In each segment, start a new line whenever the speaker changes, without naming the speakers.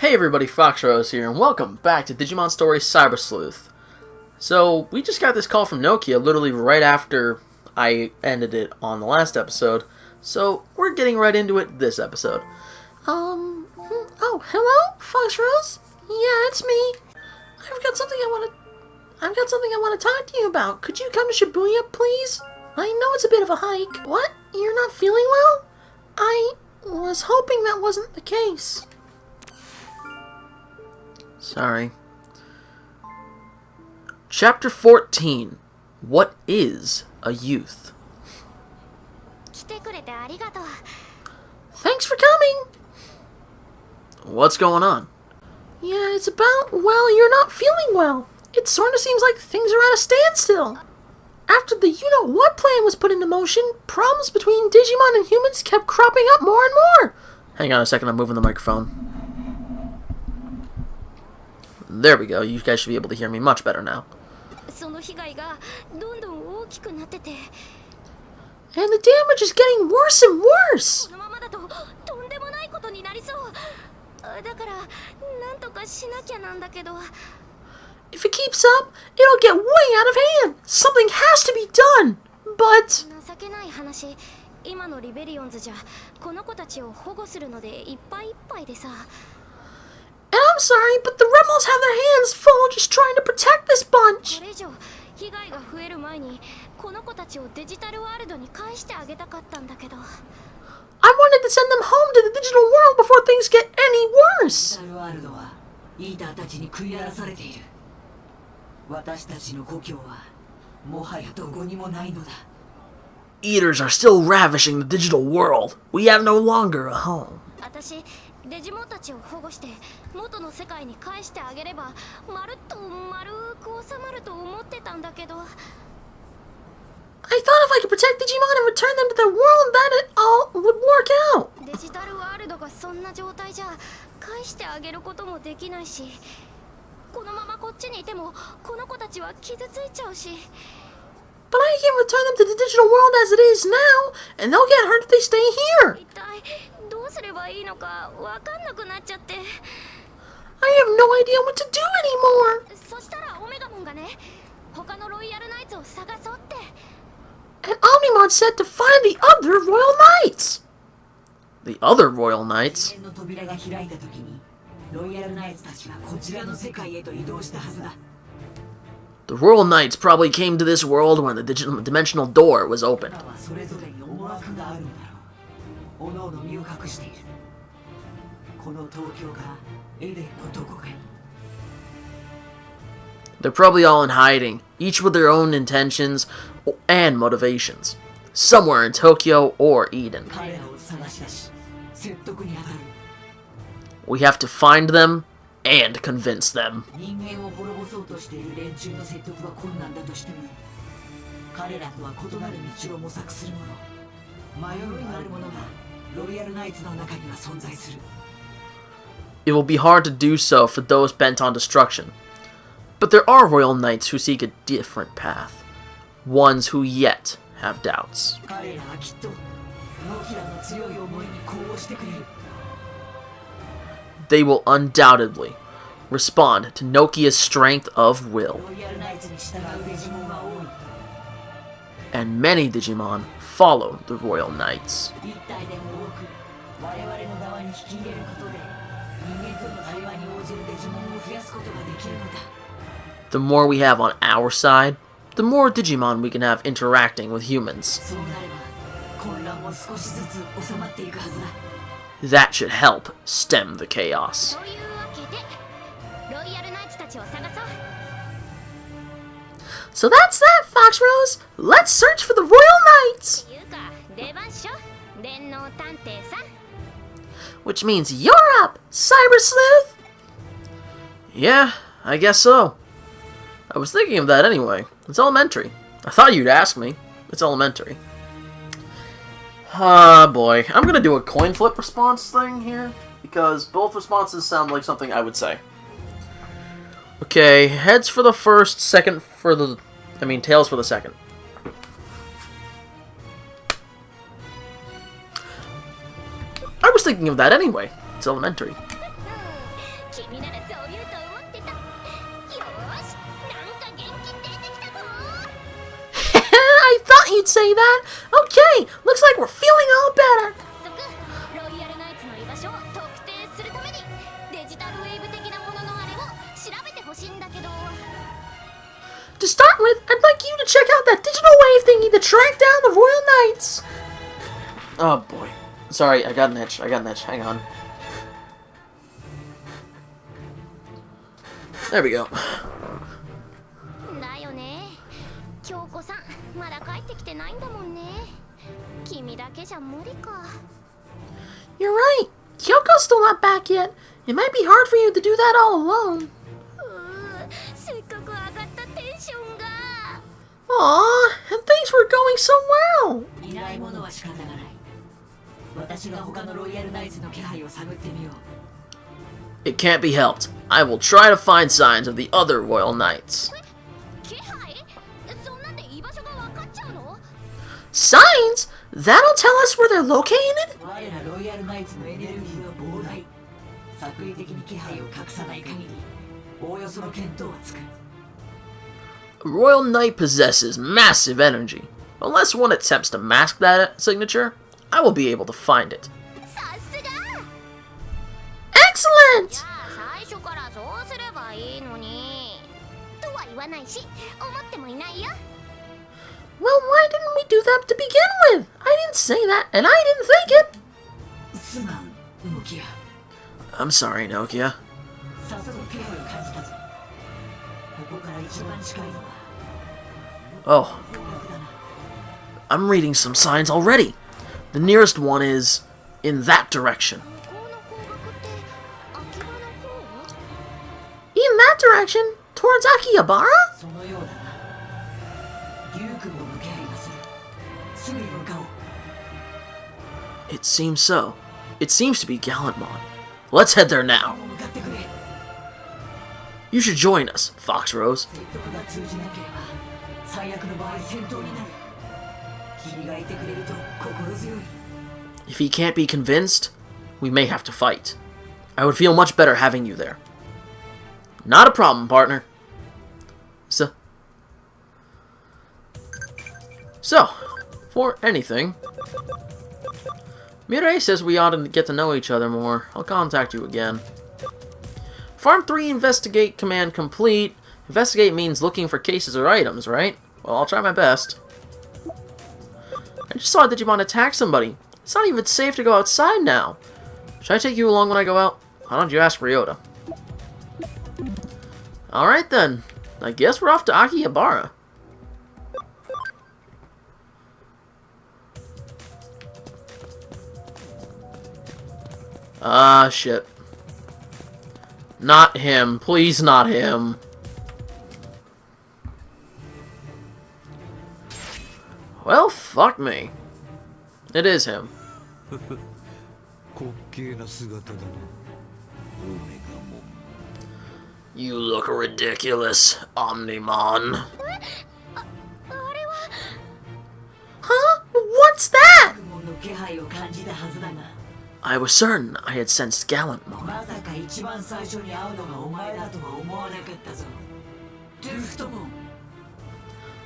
Hey everybody, Foxrose here, and welcome back to Digimon Story Cyber Sleuth. So, we just got this call from Nokia literally right after I ended it on the last episode, so we're getting right into it this episode.
Oh, hello, Foxrose? Yeah, it's me. I've got something I want to talk to you about. Could you come to Shibuya, please? I know it's a bit of a hike. What? You're not feeling well? I was hoping that wasn't the case.
Sorry. Chapter 14. What is a youth?
Thanks for coming.
What's going on?
Yeah, it's about, well, you're not feeling well. It sort of seems like things are at a standstill. After the you-know-what plan was put into motion, problems between Digimon and humans kept cropping up more and more.
Hang on a second, I'm moving the microphone. There we go, you guys should be able to hear me much better now.
And the damage is getting worse and worse. If it keeps up, it'll get way out of hand. Something has to be done. But... And I'm sorry, but the rebels have their hands full just trying to protect this bunch. I wanted to send them home to the digital world before things get any worse.
Eaters are still ravishing the digital world. We have no longer a home. I thought if I could protect Digimon and return them to their world, that it all would work out. But I can't return them to the digital world as it is now, and they'll get hurt if they stay here. I have no idea what to do anymore. And Omnimon said to find the other Royal Knights. The other Royal Knights? The Royal Knights probably came to this world when the dimensional door was opened. They're probably all in hiding, each with their own intentions and motivations, somewhere in Tokyo or Eden. We have to find them and convince them. It will be hard to do so for those bent on destruction. But there are Royal Knights who seek a different path. Ones who yet have doubts. They will undoubtedly respond to Nokia's strength of will. And many Digimon follow the Royal Knights. The more we have on our side, the more Digimon we can have interacting with humans. That should help stem the chaos.
So that's that, Foxrose. Let's search for the Royal Knights. Which means you're up, Cyber Sleuth.
Yeah, I guess so. I was thinking of that anyway. It's elementary. I thought you'd ask me. It's elementary. Ah, boy. I'm gonna do a coin flip response thing here, because both responses sound like something I would say. Okay, heads for the first, tails for the second. I was thinking of that anyway. It's elementary.
I thought you'd say that. Okay, looks like we're feeling all better. To start with, I'd like you to check out that digital wave thingy to track down the Royal Knights.
Oh boy. Sorry, I got an itch. Hang on. There we go.
You're right. Kyoko's still not back yet. It might be hard for you to do that all alone. Aw, and things were going so well.
It can't be helped. I will try to find signs of the other Royal Knights.
Signs? That'll tell us where they're located?
A Royal Knight possesses massive energy. Unless one attempts to mask that signature, I will be able to find it.
Excellent! Well, why didn't we do that to begin with? I didn't say that, and I didn't think it.
I'm sorry, Nokia. Oh. I'm reading some signs already. The nearest one is in that direction.
In that direction? Towards Akihabara?
It seems so. It seems to be Gallantmon. Let's head there now. You should join us, Fox Rose. If he can't be convinced, we may have to fight. I would feel much better having you there. Not a problem, partner. So, for anything, Mirai says we ought to get to know each other more. I'll contact you again. Farm 3 Investigate command complete. Investigate means looking for cases or items, right? Well, I'll try my best. I just saw a Digimon attack somebody. It's not even safe to go outside now. Should I take you along when I go out? Why don't you ask Ryota? Alright then. I guess we're off to Akihabara. Ah, shit. Not him. Please, not him. Well, fuck me. It is him. You look ridiculous, Omnimon.
Huh? What's that?
I was certain I had sensed Gallantmon.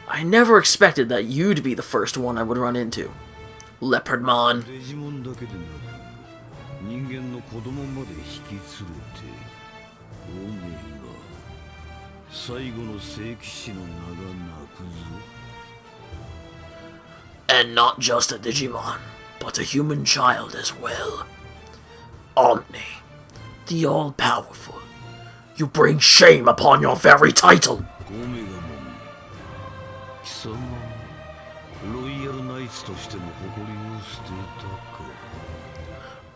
I never expected that you'd be the first one I would run into. Leopardmon. And not just a Digimon, but a human child as well. Omni, the all-powerful. You bring shame upon your very title.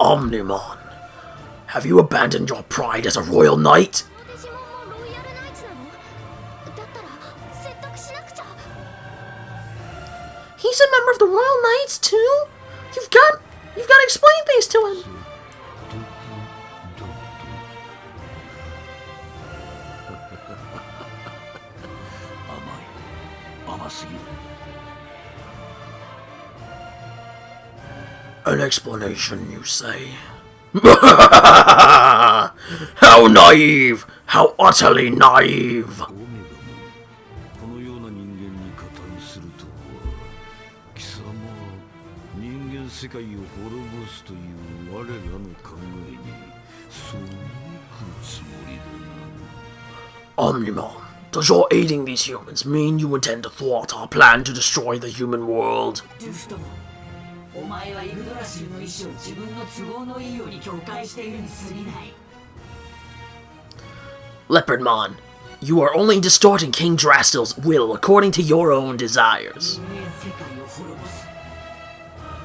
Omnimon, have you abandoned your pride as a royal knight?
He's a member of the Royal Knights too? You've got to explain things to him.
An explanation, you say? How How naive! How utterly naive!
このような人間に加担するとは貴様は人間世界を滅ぼすという我らの考えにそう来るつもりだな。
Omnimon, does your aiding these humans mean you intend to thwart our plan to destroy the human world?
ドゥフトモン、お前はイグドラシルの意志を自分の都合のいいように境界しているに過ぎない。
Leopardmon, you are only distorting King Drastil's will according to your own desires.
人間世界を滅ぼす。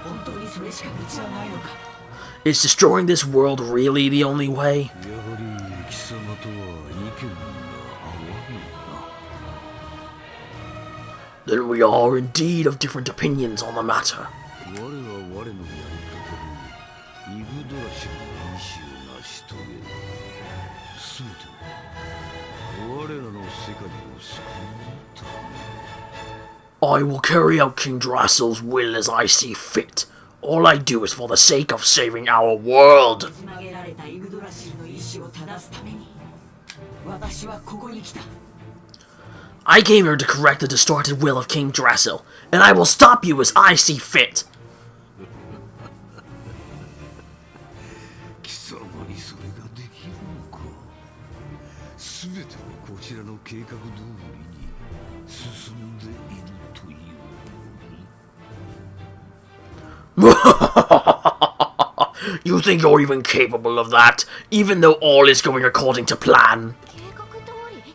本当にそれしか道はないのか。
Is destroying this world really the only way?
やはり貴様とは意見が合わぬな。
Then we are indeed of different opinions on the matter.
我は我のやり方でイグドラシルの意志を成し遂げる。すべて我らの世界を救うため。
I will carry out King Drastil's will as I see fit. All I do is for the sake of saving our world.
ねじ曲げられたイグドラシルの意志を正すために、私はここに来た。
I came here to correct the distorted will of King Drastil, and I will stop you as I see fit.
貴様にそれができるのか。すべてはこちらの計画通りに進んでいるという。
You think you're even capable of that, even though all is going according to plan?
計画通り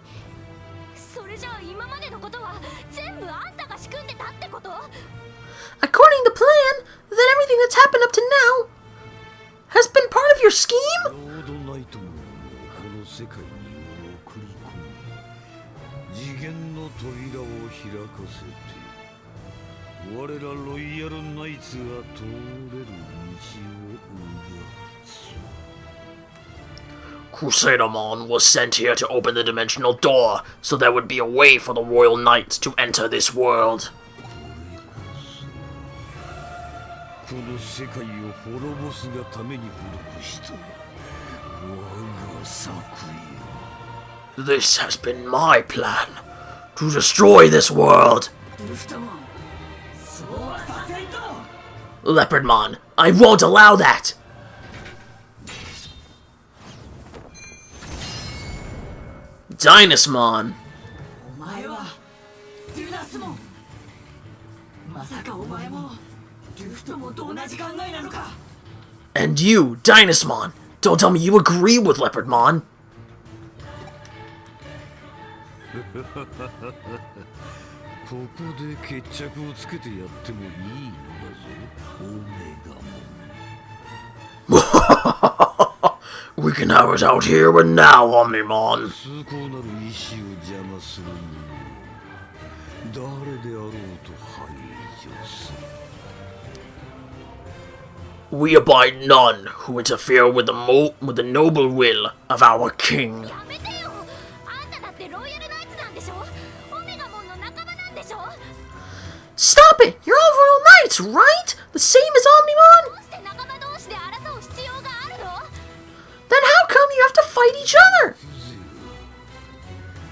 それじゃあ今までのことは全部あんたが仕組んでたってこと
According to plan, then everything that's happened up to now has been part of your scheme?
ロードナイトモンをこの世界に送り込み、次元の扉を開かせて我らロイヤルナイツが通れる道を奪つ。
Crusadermon was sent here to open the dimensional door, so there would be a way for the Royal Knights to enter this world.
この世界を滅ぼすがために施した我が作為。
This has been my plan, to destroy this world.
ドゥフトモン、そうはさせんと。
Leopardmon, I won't allow that! Dynasmon,
お前はデュナスモン。まさかお前もドゥフトモンと同じ考えなのか。
and you, Dynasmon, don't tell me you agree with Leopardmon.
ここで決着をつけてやってもいいのだぞ、オメガモン。
We can have it out here and now, Omnimon.
崇高なる意志を邪魔する者を誰であろうと排除する。
We abide none who interfere with the noble will of our king.
やめてよあんただってロイヤルナイツなんでしょオメガモンの仲間なんでしょ
Stop it! You're all Royal Knights, right? The same as Omnimon?
どうして仲間同士で争う必要があるの
Then how come you have to fight each other?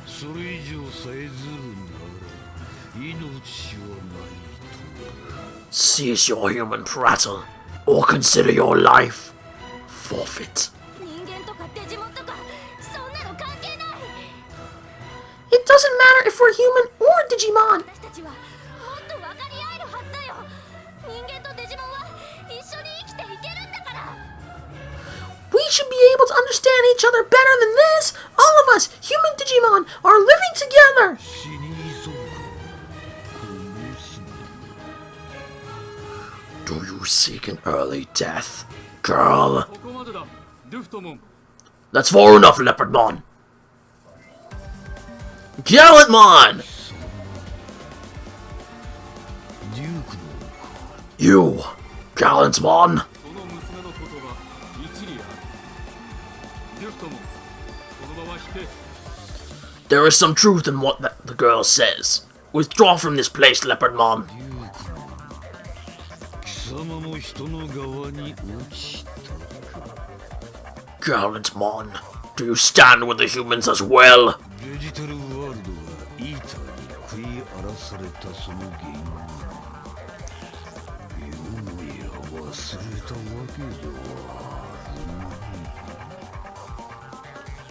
それ以上さえずるなら命はないと。
Cease your human prattle, or consider your life forfeit.
人間とかデジモンとかそんなの関係ない
It doesn't matter if we're human or Digimon.
私たちはもっと分かり合えるはずだよ人間とデジモンは一緒に生きていけるんだから
We should be able to understand each other better than this. All of us, human Digimon, are living together.
死に急ぐか殺すの。
Do you seek an early death, girl?
ここまでだドゥフトモン
That's far enough, Leopardmon. Gallantmon!
デュークの
You, Gallantmon.
その娘の言葉一理あるドゥフトモンこのまま否定
There is some truth in what the girl says. Withdraw from this place, Leopardmon.
デュークの貴様も人の側に落ちたか。
Gallantmon, Do you stand with the humans as well?
デジタルワールドがイーターに食い荒らされたその原因よもや忘れたわけでは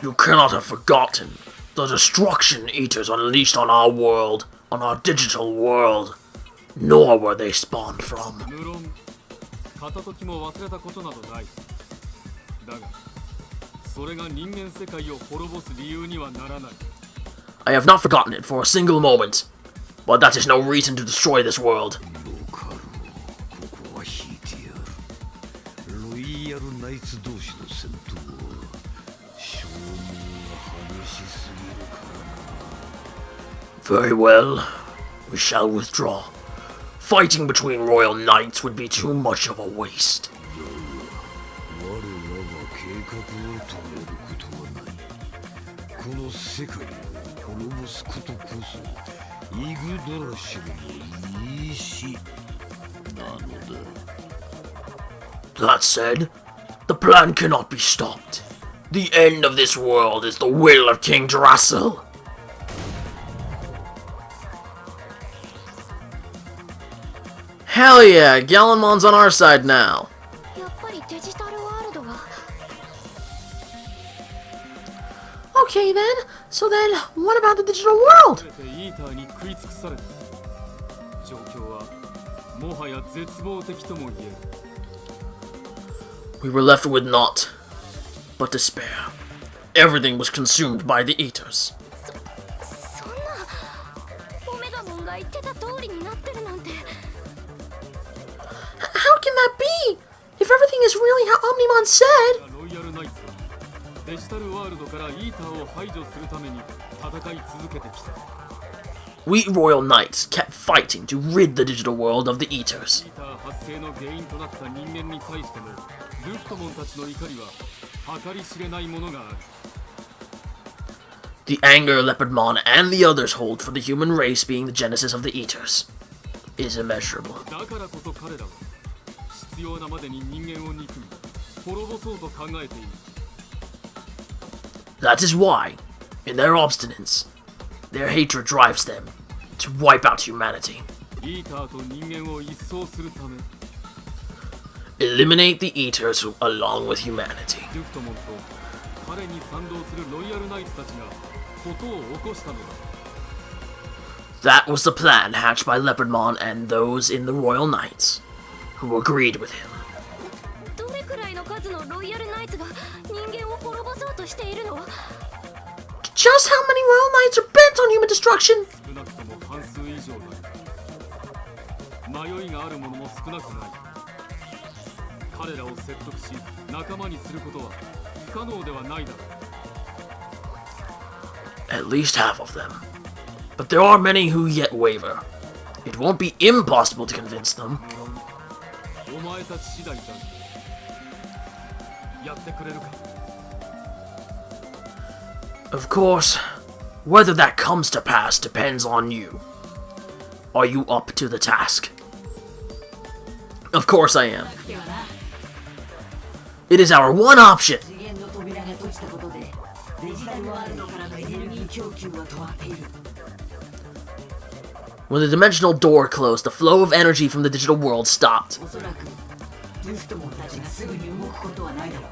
You cannot have forgotten the destruction eaters unleashed on our world, on our digital world, nor where they spawned from.
無論片時も忘れたことなどない。だがそれが人間世界を滅ぼす理由にはならない。
I have not forgotten it for a single moment, but that is no reason to destroy this world.
ロカルをここは引いてやる。ロイヤルナイツ同士の戦闘は消耗が激しすぎるからな。
Very well, we shall withdraw. Fighting between royal knights would be too much of a waste.
我らは計画を止めることはない。この世界を滅ぼすことこそイグドラシルの意志なのだ。
That said, the plan cannot be stopped. The end of this world is the will of King Drassel. Hell yeah, Gallenmon's on our side now.
やっぱりデジタルワールドは
Okay then, so then, what about the digital world?
全てイーターに食い尽くされた。状況はもはや絶望的とも言える。
We were left with naught but despair. Everything was consumed by the eaters.
そんなオメガモンが言ってた通りになってるなんて
How can that be? If everything is really how Omnimon said...
ロイヤルナイツはデジタルワールドからイーターを排除するために戦い続けてきた。
We royal knights kept fighting to rid the digital world of the eaters.
イーター発生の原因となった人間に対してもルフトモンたちの怒りは計り知れないものがある。
The anger Leopardmon and the others hold for the human race being the genesis of the eaters is immeasurable.
だからこそ彼らは必要なまでに人間を憎み滅ぼそうと考えている。
That is why, in their obstinance, their hatred drives them to wipe out humanity.
イーターと人間を一掃するため
Eliminate the eaters along with humanity.
ルフトモンと彼に賛同するロイヤルナイツたちが事を起こしたのだ。
That was the plan hatched by Leopardmon and those in the Royal Knights, who agreed with him.
どれくらいの数のロイヤルナイツが人間を滅ぼそうとしているの
Just how many royal knights are bent on human destruction?
少なくとも半数以上だ。迷いがある者も少なくない。彼らを説得し仲間にすることは不可能ではないだろう。
At least half of them. But there are many who yet waver. It won't be impossible to convince them.
お前たち次第だ。やってくれるか。
Of course, whether that comes to pass depends on you. Are you up to the task? Of course I am.
ではな、
It is our one option.
次元の扉が閉じたことでデジタルワールドからのエネルギー供給は止まっている。
When the dimensional door closed, the flow of energy from the digital world stopped.
おそらくルフトモンたちがすぐに動くことはないだろう。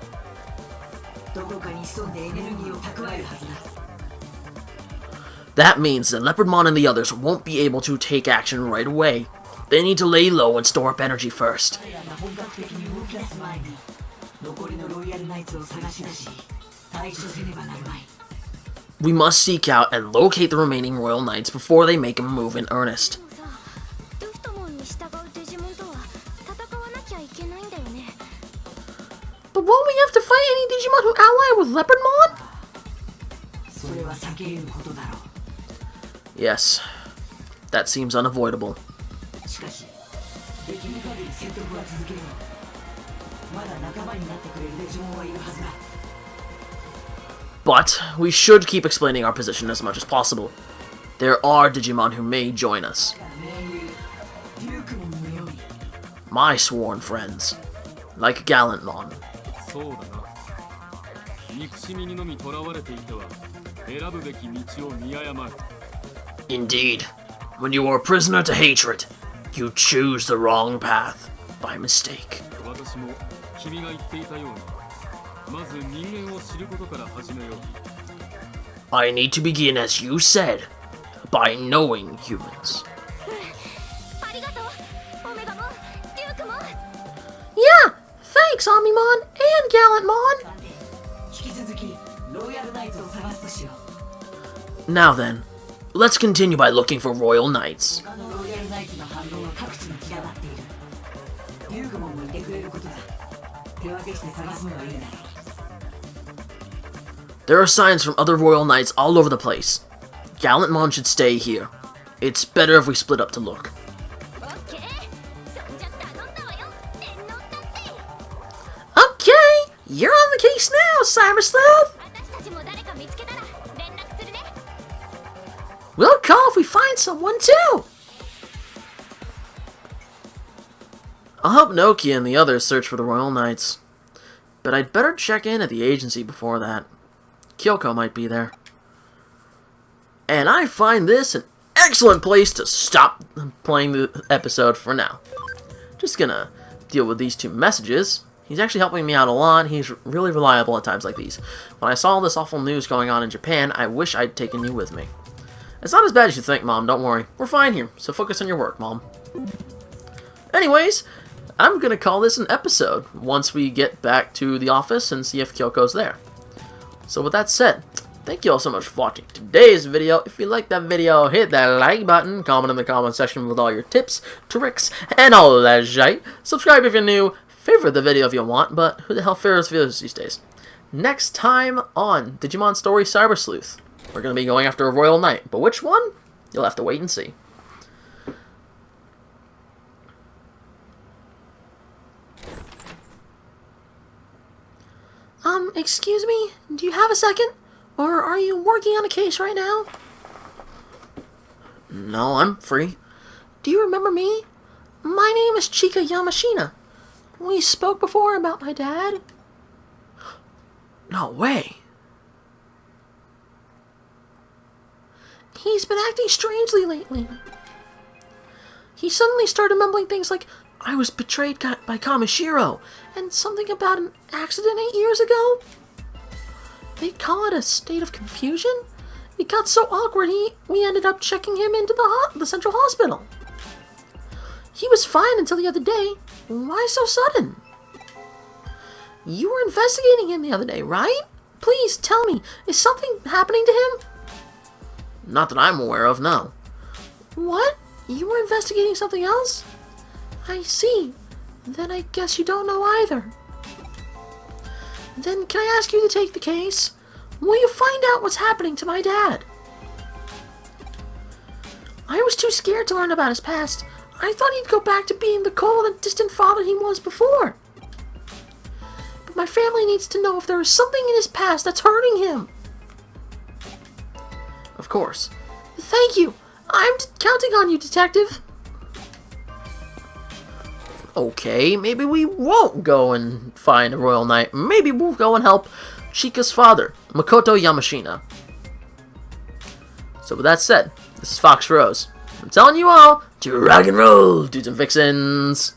どこかに潜んでエネルギーを蓄えるはずだ。
That means that Leopardmon and the others won't be able to take action right away. They need to lay low and store up energy first.
彼らが本格的に動き出す前に残りのロイヤルナイツを探し出し対処せねばなるまい。
We must seek out and locate the remaining Royal Knights before they make a move in earnest.
でもさルフトモンに従うデジモンとは戦わなきゃいけないんだよね。
But won't we have to fight any Digimon who ally with Leopardmon?
それは避け得ることだろ
Yes, that seems unavoidable.
う。しかしできる限り説得は続けよう。まだ仲間になってくれるデジモンはいるはずだ。
But we should keep explaining our position as much as possible. There are Digimon who may join us.
盟友デュークモンのように
My sworn friends. Like Gallantmon.
そうだな。憎しみにのみとらわれていては選ぶべき道を見誤る。
Indeed, when you are a prisoner to hatred, you choose the wrong path by mistake.
私も君が言っていたように、まず人間を知ることから始めよう。
I need to begin, as you said, by knowing humans.
ありがとうオメガもデュークも。
Yeah, thanks, Omnimon and Gallantmon.
引き続きロイヤルナイツを探すとしよう。
Now then, let's continue by looking for Royal Knights.
他のロイヤルナイツの反応は各地に散らばっている。デュークモンもいてくれることだ。手分けして探すのがいいだろう。
There are signs from other Royal Knights all over the place. Gallantmon should stay here. It's better if we split up to look.
オッケー。そんじゃ頼んだわよ天皇だって。
Okay, you're on the case now, Cyber Sleuth.
私たちも誰か見つけたら連絡するね。
We'll call if we find someone too.
I'll help Nokia and the others search for the Royal Knights. But I'd better check in at the agency before that. Kyoko might be there. And I find this an excellent place to stop playing the episode for now. Just gonna deal with these two messages. He's actually helping me out a lot. He's really reliable at times like these. When I saw all this awful news going on in Japan, I wish I'd taken you with me. It's not as bad as you think, Mom. Don't worry. We're fine here, so focus on your work, Mom. Anyways, I'm gonna call this an episode once we get back to the office and see if Kyoko's there. So with that said, thank you all so much for watching today's video. If you liked that video, hit that like button, comment in the comment section with all your tips, tricks, and all that shit. Subscribe if you're new, favorite the video if you want, but who the hell favors videos these days? Next time on Digimon Story Cyber Sleuth, we're going to be going after a Royal Knight, but which one? You'll have to wait and see.
Excuse me? Do you have a second? Or are you working on a case right now?
No, I'm free.
Do you remember me? My name is Chika Yamashina. We spoke before about my dad.
No way.
He's been acting strangely lately. He suddenly started mumbling things like, I was betrayed by Kamishiro, and something about an accident 8 years ago. They'd call it a state of confusion. It got so awkward we ended up checking him into the central hospital. He was fine until the other day. Why so sudden? You were investigating him the other day, right? Please tell me, is something happening to him?
Not that I'm aware of, no.
What? You were investigating something else? I see. Then I guess you don't know either. Then can I ask you to take the case? Will you find out what's happening to my dad? I was too scared to learn about his past. I thought he'd go back to being the cold and distant father he was before. But my family needs to know if there is something in his past that's hurting him.
Of course.
Thank you. I'm counting on you, Detective.
Okay, maybe we won't go and find a Royal Knight. Maybe we'll go and help Chika's father, Makoto Yamashina. So with that said, this is Fox Rose. I'm telling you all to rock and roll, dudes and vixens.